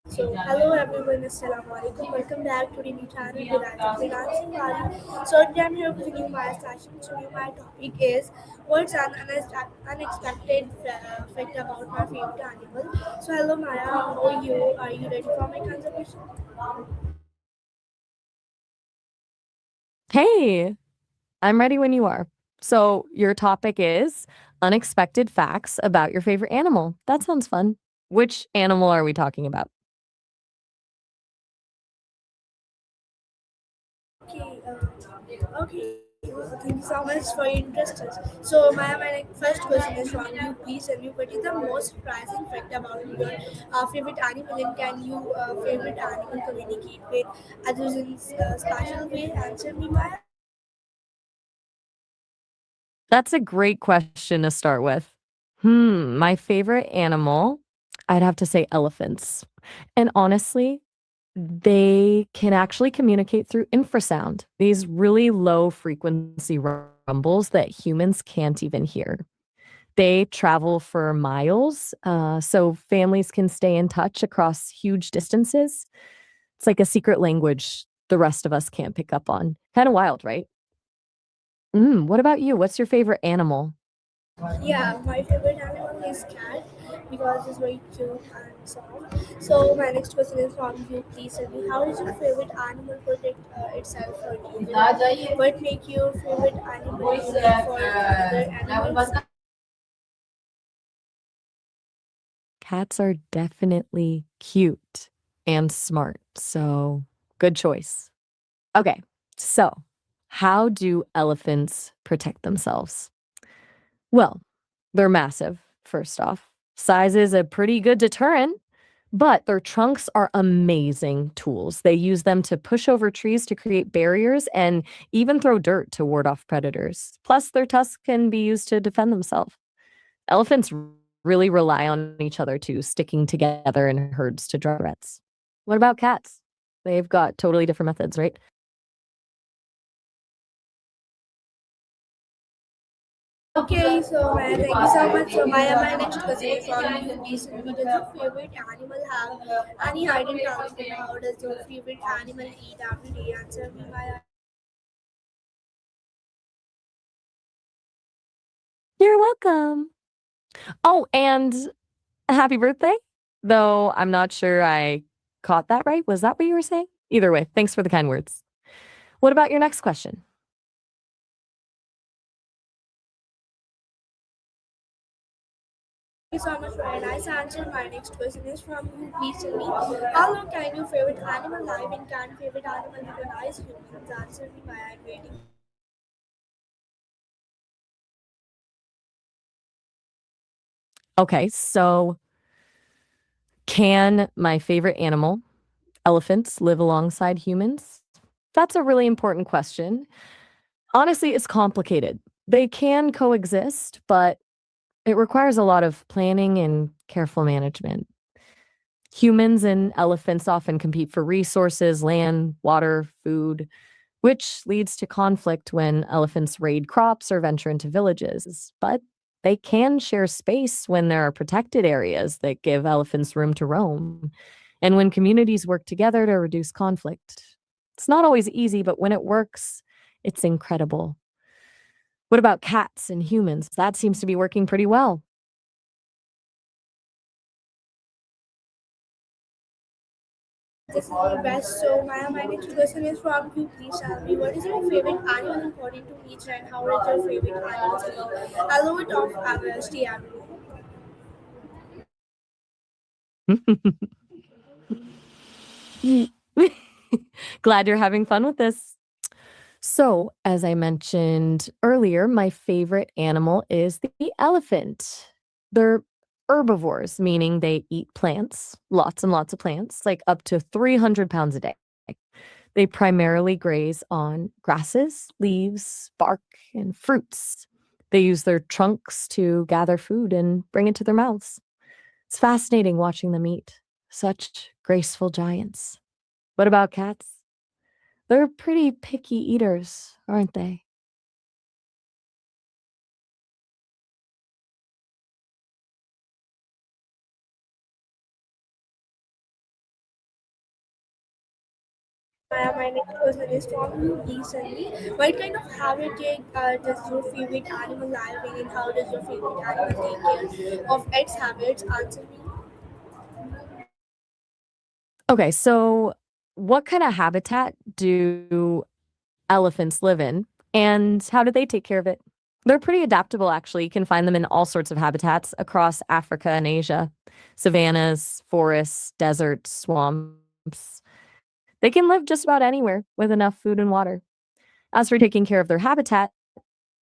So, hello everyone, Assalamu alaikum. Welcome back to the new channel Freelancing Bali. So, today I'm here with a new my session. Today, my topic is what's an unexpected fact about my favorite animal. So, hello Maya, how are you? Are you ready for my conversation? Hey, I'm ready when you are. So, your topic is unexpected facts about your favorite animal. That sounds fun. Which animal are we talking about? Okay, thank you so much for your interest. So, my first question is from you. Please tell me what is the most surprising fact about your favorite animal, and can you favorite animal communicate with others in special way? Answer me, Maya. That's a great question to start with. My favorite animal, I'd have to say elephants. And honestly, they can actually communicate through infrasound, these really low frequency rumbles that humans can't even hear. They travel for miles, so families can stay in touch across huge distances. It's like a secret language the rest of us can't pick up on. Kind of wild, right? What about you? What's your favorite animal? Yeah, my favorite animal is cat because it's very cute and soft. So my next question is from you. Please tell me, how does your favorite animal protect itself from you? What make your favorite animal unique for other animals? Cats are definitely cute and smart, so good choice. Okay, so how do elephants protect themselves? Well, they're massive, first off. Size is a pretty good deterrent, but their trunks are amazing tools. They use them to push over trees to create barriers and even throw dirt to ward off predators. Plus, their tusks can be used to defend themselves. Elephants really rely on each other too, sticking together in herds to draw threats. What about cats? They've got totally different methods, right? Okay, so Maya, thank you so much. So Maya, my next question is from you. Please tell me, does your favorite animal have any hidden talent? How does your favorite animal eat every day? Answer me, Maya. You're welcome. Oh, and happy birthday. Though I'm not sure I caught that right. Was that what you were saying? Either way, thanks for the kind words. What about your next question? Thank you so much for a nice answer. My next question is from you. Please tell me, how long can your favorite animal live and can favorite animal recognize humans? Answer me, Maya. I'm waiting. Okay, so can my favorite animal, elephants, live alongside humans? That's a really important question. Honestly, it's complicated. They can coexist, but it requires a lot of planning and careful management. Humans and elephants often compete for resources, land, water, food, which leads to conflict when elephants raid crops or venture into villages. But they can share space when there are protected areas that give elephants room to roam, and when communities work together to reduce conflict. It's not always easy, but when it works, it's incredible. What about cats and humans? That seems to be working pretty well. This is the best. So, Maya, my next question is from you. Please tell me, what is your favorite animal according to nature, and how is your favorite animal sleep? Allow it off stay every day. Glad you're having fun with this. So, as I mentioned earlier, my favorite animal is the elephant. They're herbivores, meaning they eat plants, lots and lots of plants, like up to 300 pounds a day. They primarily graze on grasses, leaves, bark, and fruits. They use their trunks to gather food and bring it to their mouths. It's fascinating watching them eat. Such graceful giants. What about cats? They're pretty picky eaters, aren't they? My next question is from you recently. What kind of habitat does your favorite animal live in, and how does your favorite animal take care of its habits? Answer me. Okay, so what kind of habitat do elephants live in, and how do they take care of it? They're pretty adaptable, actually. You can find them in all sorts of habitats across Africa and Asia: savannas, forests, deserts, swamps. They can live just about anywhere with enough food and water. As for taking care of their habitat,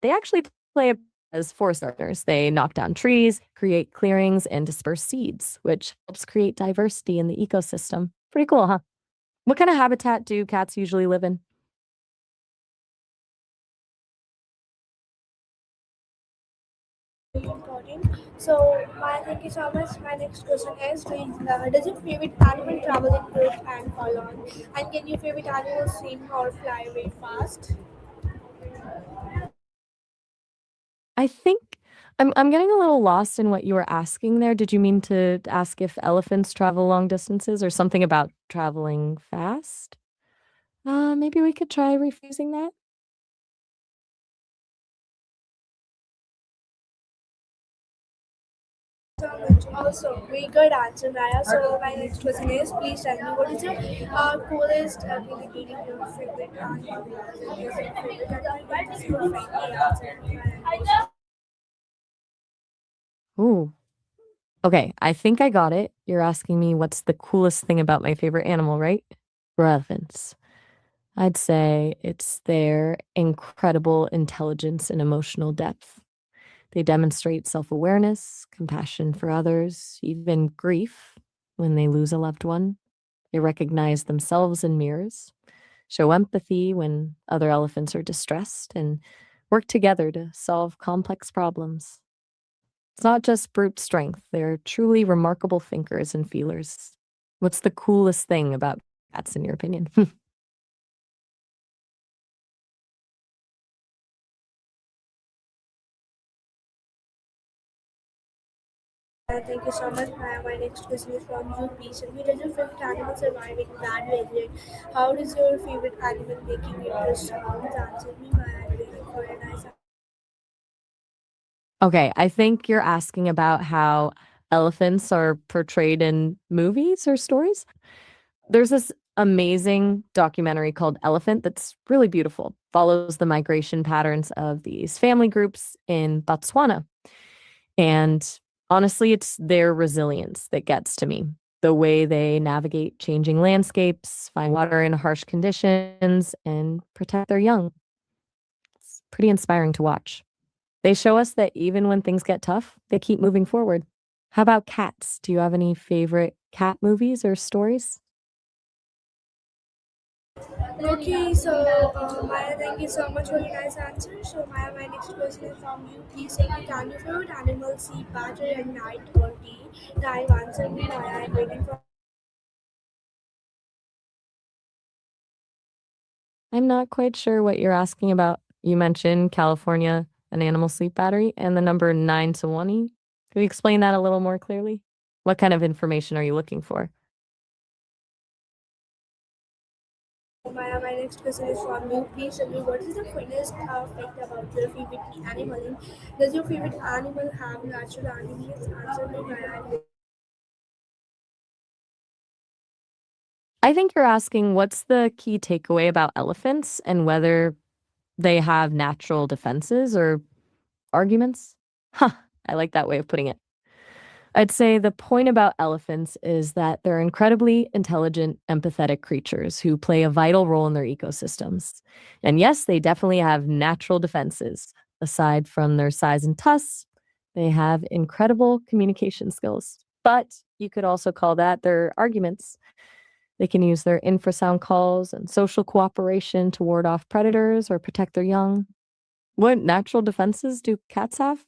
they actually play a as forest gardeners. They knock down trees, create clearings, and disperse seeds, which helps create diversity in the ecosystem. Pretty cool, huh? What kind of habitat do cats usually live in? Very important. So, thank you so much. My next question is: does your favorite animal travel in groups and how long? And can your favorite animal swim or fly very fast? I think I'm getting a little lost in what you were asking there. Did you mean to ask if elephants travel long distances or something about traveling fast? Maybe we could try rephrasing that. So much. Also, very good answer, Maya. So, my next question is: please tell me what is your coolest ability in your favorite animal? Is your favorite animal? What is your friendly answer? Maya? Ooh. Okay, I think I got it. You're asking me what's the coolest thing about my favorite animal, right? Elephants. I'd say it's their incredible intelligence and emotional depth. They demonstrate self awareness, compassion for others, even grief when they lose a loved one. They recognize themselves in mirrors, show empathy when other elephants are distressed, and work together to solve complex problems. It's not just brute strength, they're truly remarkable thinkers and feelers. What's the coolest thing about cats, in your opinion? Thank you so much, Maya. My next question is from you. Please tell me: does your favorite animal survive in bad weather? How does your favorite animal making winter sounds? Answer me, Maya. I'm waiting for a nice. Okay, I think you're asking about how elephants are portrayed in movies or stories. There's this amazing documentary called Elephant that's really beautiful. Follows the migration patterns of these family groups in Botswana. And honestly, it's their resilience that gets to me. The way they navigate changing landscapes, find water in harsh conditions, and protect their young. It's pretty inspiring to watch. They show us that even when things get tough, they keep moving forward. How about cats? Do you have any favorite cat movies or stories? Okay, so Maya, thank you so much for your nice answer. So Maya, my next question is from you. Please say, can your favorite animal see better at night or day? Time answer me, Maya. I'm waiting for. I'm not quite sure what you're asking about. You mentioned California, an animal sleep battery, and the number 9 to 1. Can you explain that a little more clearly? What kind of information are you looking for? Maya, my next question is from you. Please tell me what is the funniest fact about your favorite animal? And does your favorite animal have natural enemies? Answer me, Maya. I think you're asking what's the key takeaway about elephants and whether they have natural defenses or arguments? Huh, I like that way of putting it. I'd say the point about elephants is that they're incredibly intelligent, empathetic creatures who play a vital role in their ecosystems. And yes, they definitely have natural defenses. Aside from their size and tusks, they have incredible communication skills. But you could also call that their arguments. They can use their infrasound calls and social cooperation to ward off predators or protect their young. What natural defenses do cats have?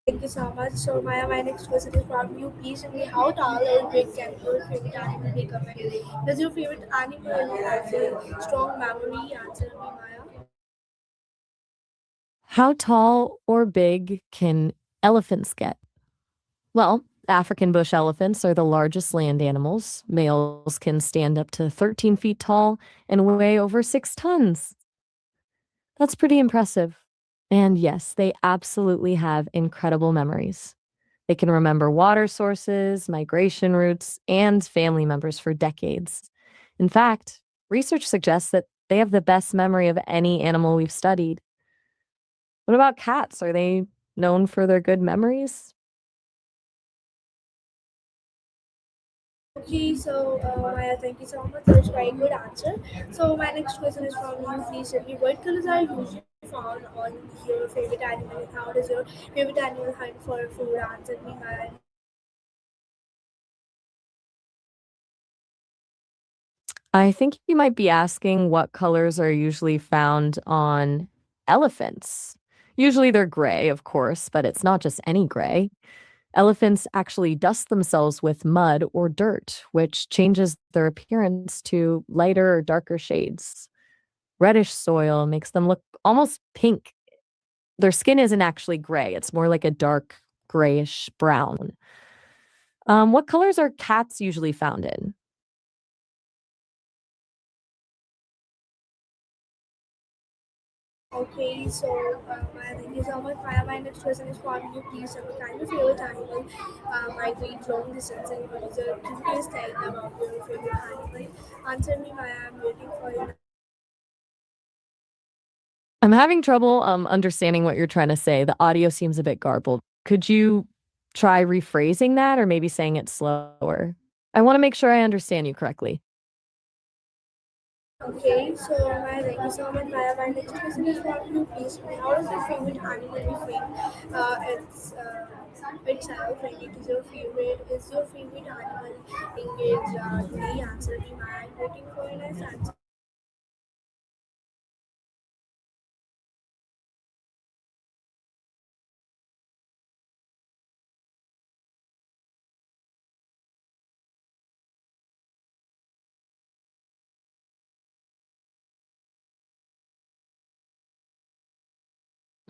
Thank you so much. So Maya, my next question is from you. Please tell me how tall or big can your favorite animal become? And does your favorite animal has a strong memory? Answer me, Maya. How tall or big can elephants get? Well, African bush elephants are the largest land animals. Males can stand up to 13 feet tall and weigh over 6 tons. That's pretty impressive. And yes, they absolutely have incredible memories. They can remember water sources, migration routes, and family members for decades. In fact, research suggests that they have the best memory of any animal we've studied. What about cats? Are they known for their good memories? Okay, so Maya, thank you so much. That's very good answer. So my next question is from you. Please tell me what colors are usually found on your favorite animal, and how does your favorite animal hunt for food? Answer me, Maya. I think you might be asking what colors are usually found on elephants. Usually they're gray, of course, but it's not just any gray. Elephants actually dust themselves with mud or dirt, which changes their appearance to lighter or darker shades. Reddish soil makes them look almost pink. Their skin isn't actually gray, it's more like a dark grayish brown. What colors are cats usually found in? Okay, so Maya, thank you so much. Maya, my next question is from you. Please tell me kind of favorite animal migrate long distance, and what is the cutest thing about your favorite animal? Answer me, Maya. I'm waiting for you. I'm having trouble understanding what you're trying to say. The audio seems a bit garbled. Could you try rephrasing that or maybe saying it slower? I want to make sure I understand you correctly. Okay, so my thank you so much. My next question is from you. Please tell me how does your favorite animal different itself? Like it is your favorite? Is your favorite animal engaged? Today, answer me. I'm waiting for your nice answer.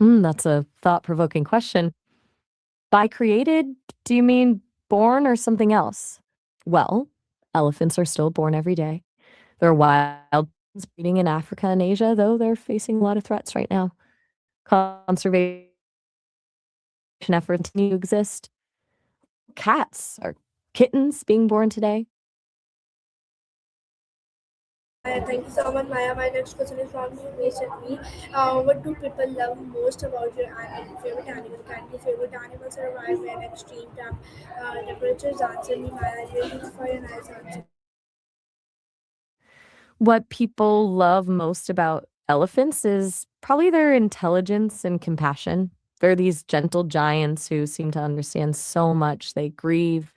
That's a thought provoking question. By created, do you mean born or something else? Well, elephants are still born every day. There are wild breeding in Africa and Asia, though they're facing a lot of threats right now. Conservation efforts continue to exist. Cats or kittens being born today. Thank you so much, Maya. My next question is from you. Please tell me, what do people love most about your animal, favorite animal? Can your favorite animal survive in extreme temperatures? Answer me, Maya. I'm waiting for your nice answer. What people love most about elephants is probably their intelligence and compassion. They're these gentle giants who seem to understand so much. They grieve,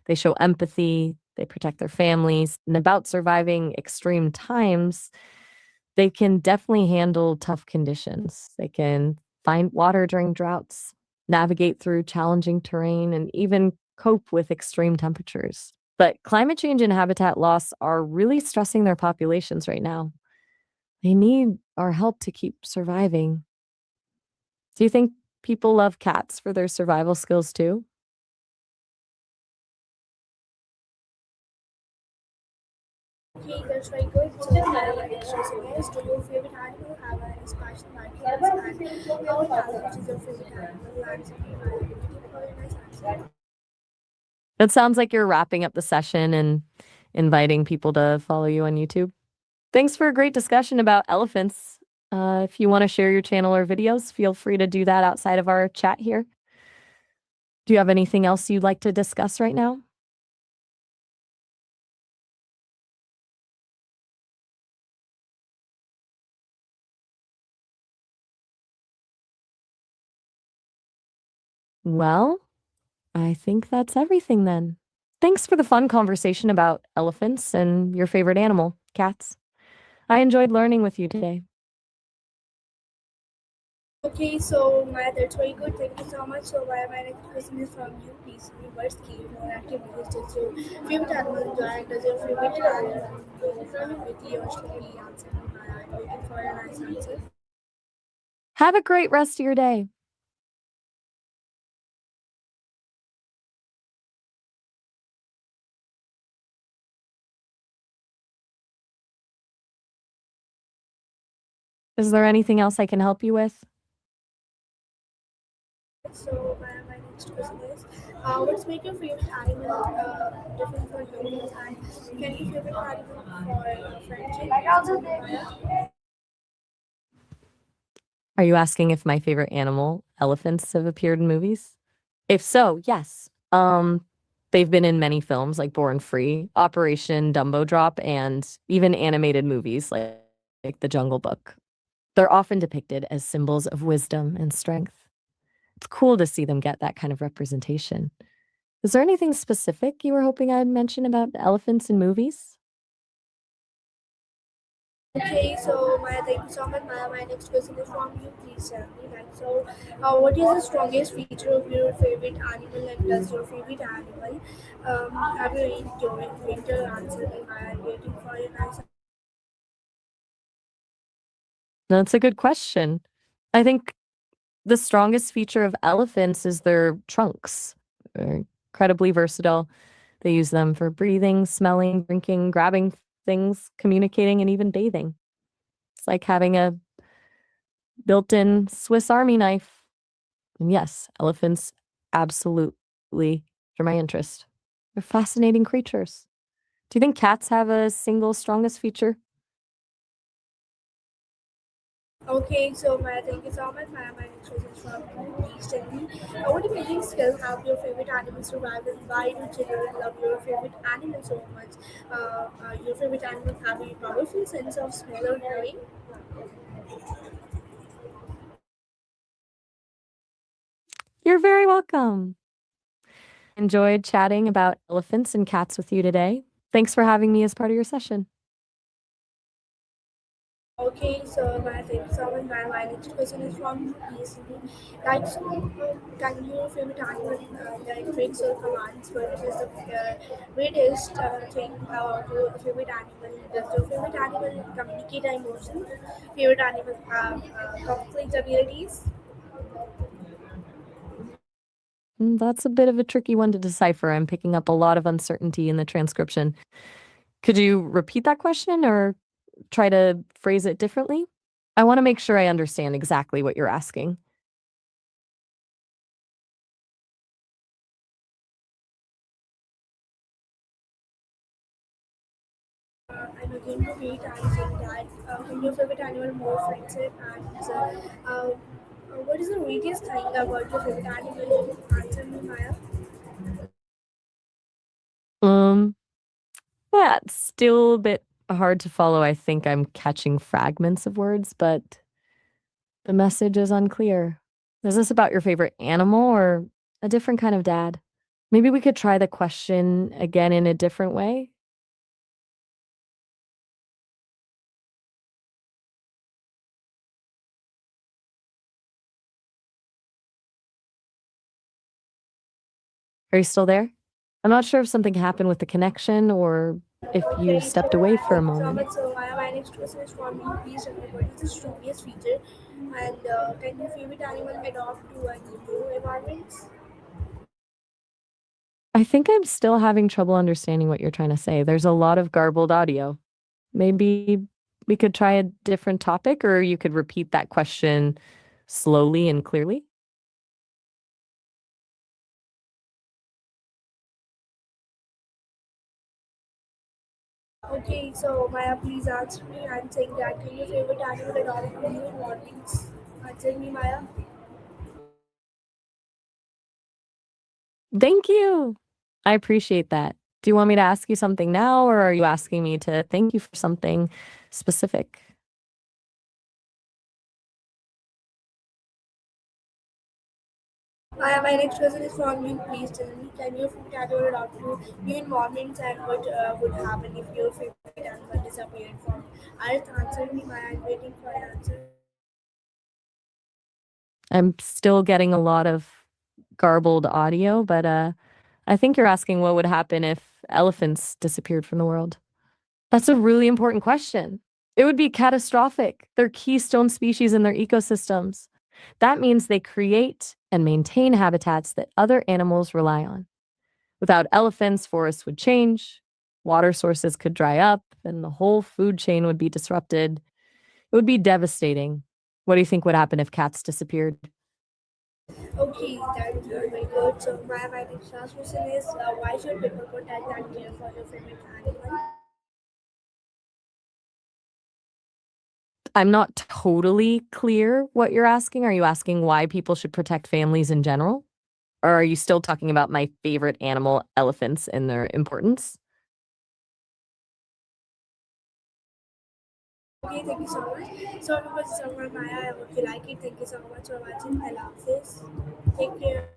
they show empathy, they protect their families. And about surviving extreme times, they can definitely handle tough conditions. They can find water during droughts, navigate through challenging terrain, and even cope with extreme temperatures. But climate change and habitat loss are really stressing their populations right now. They need our help to keep surviving. Do you think people love cats for their survival skills too? Okay, that's very good. So, my next question is, do your favorite animal have any special markings? And how intelligent is your favorite animal? Answer me, Maya. I'm waiting for your nice answer. It sounds like you're wrapping up the session and inviting people to follow you on YouTube. Thanks for a great discussion about elephants. If you want to share your channel or videos, feel free to do that outside of our chat here. Do you have anything else you'd like to discuss right now? Well, I think that's everything then. Thanks for the fun conversation about elephants and your favorite animal, cats. I enjoyed learning with you today. Okay, so Maya, that's very good. Thank you so much. So, Maya, my next question is from you. Please, reverse game or activities. Does your favorite animal enjoy? And does your favorite animal go with you or slowly? Answer me, Maya. I'm waiting for your nice answer. Have a great rest of your day. Is there anything else I can help you with? So my next question is, what's make your favorite animal different for humans, and can you favorite animal for friendship? Maya? Are you asking if my favorite animal, elephants, have appeared in movies? If so, yes. They've been in many films like Born Free, Operation Dumbo Drop, and even animated movies like The Jungle Book. They're often depicted as symbols of wisdom and strength. It's cool to see them get that kind of representation. Is there anything specific you were hoping I'd mention about elephants in movies? Okay, so Maya, thank you so much. Maya, my next question is from you. Please tell me, like, so, what is the strongest feature of your favorite animal, and does your favorite animal have you enjoyed winter answer? And Maya, I'm waiting for your nice. That's a good question. I think the strongest feature of elephants is their trunks. They're incredibly versatile. They use them for breathing, smelling, drinking, grabbing things, communicating, and even bathing. It's like having a built in Swiss Army knife. And yes, elephants absolutely are my interest. They're fascinating creatures. Do you think cats have a single strongest feature? Okay, so Maya, thank you so much. Maya, my next question is from you. Please tell me, what amazing skill help your favorite animal survive, and why do children love your favorite animal so much? Your favorite animal have a powerful sense of smell or hearing. You're very welcome. Enjoyed chatting about elephants and cats with you today. Thanks for having me as part of your session. Okay, so my thank you so much. My next question is from PCB. Like, so, can your favorite animal like tricks or commands? What is the greatest thing about your favorite animal? Does your favorite animal communicate emotions? Favorite animal have conflict abilities? That's a bit of a tricky one to decipher. I'm picking up a lot of uncertainty in the transcription. Could you repeat that question or try to phrase it differently? I want to make sure I understand exactly what you're asking. I'm again to wait and saying that your favorite animal more friendship and what is the weightiest thing about your favorite animal? Answer me, Maya. Um, yeah, it's still a bit hard to follow. I think I'm catching fragments of words, but the message is unclear. Is this about your favorite animal or a different kind of dad? Maybe we could try the question again in a different way. Are you still there? I'm not sure if something happened with the connection or if you Okay, so stepped away for a thank you so moment. much. So my next question is from you. Please tell me what is the strongest feature and can your favorite animal adopt to a new environment? I think I'm still having trouble understanding what you're trying to say. There's a lot of garbled audio. Maybe we could try a different topic, or you could repeat that question slowly and clearly. Okay, so Maya, please answer me. I'm saying that can your favorite animal adopt to new environments? Answer me, Maya. Thank you. I appreciate that. Do you want me to ask you something now, or are you asking me to thank you for something specific? My next question is from you. Please tell me, can your favorite animal adopt to new environments and what would happen if your favorite animal disappeared from Earth? Answer me, Maya. I'm waiting for your answer. I'm still getting a lot of garbled audio, but I think you're asking what would happen if elephants disappeared from the world. That's a really important question. It would be catastrophic. They're keystone species in their ecosystems. That means they create and maintain habitats that other animals rely on. Without elephants, forests would change, water sources could dry up, and the whole food chain would be disrupted. It It would be devastating. What do you think would happen if cats disappeared? Okay, that's very good. So my next last question is, why should people protect and care for your favorite animal? I'm not totally clear what you're asking. Are you asking why people should protect families in general? Or are you still talking about my favorite animal, elephants, and their importance? Okay, thank you so much. So it was Maya. I hope you like it. Thank you so much for watching. I love this. Take care.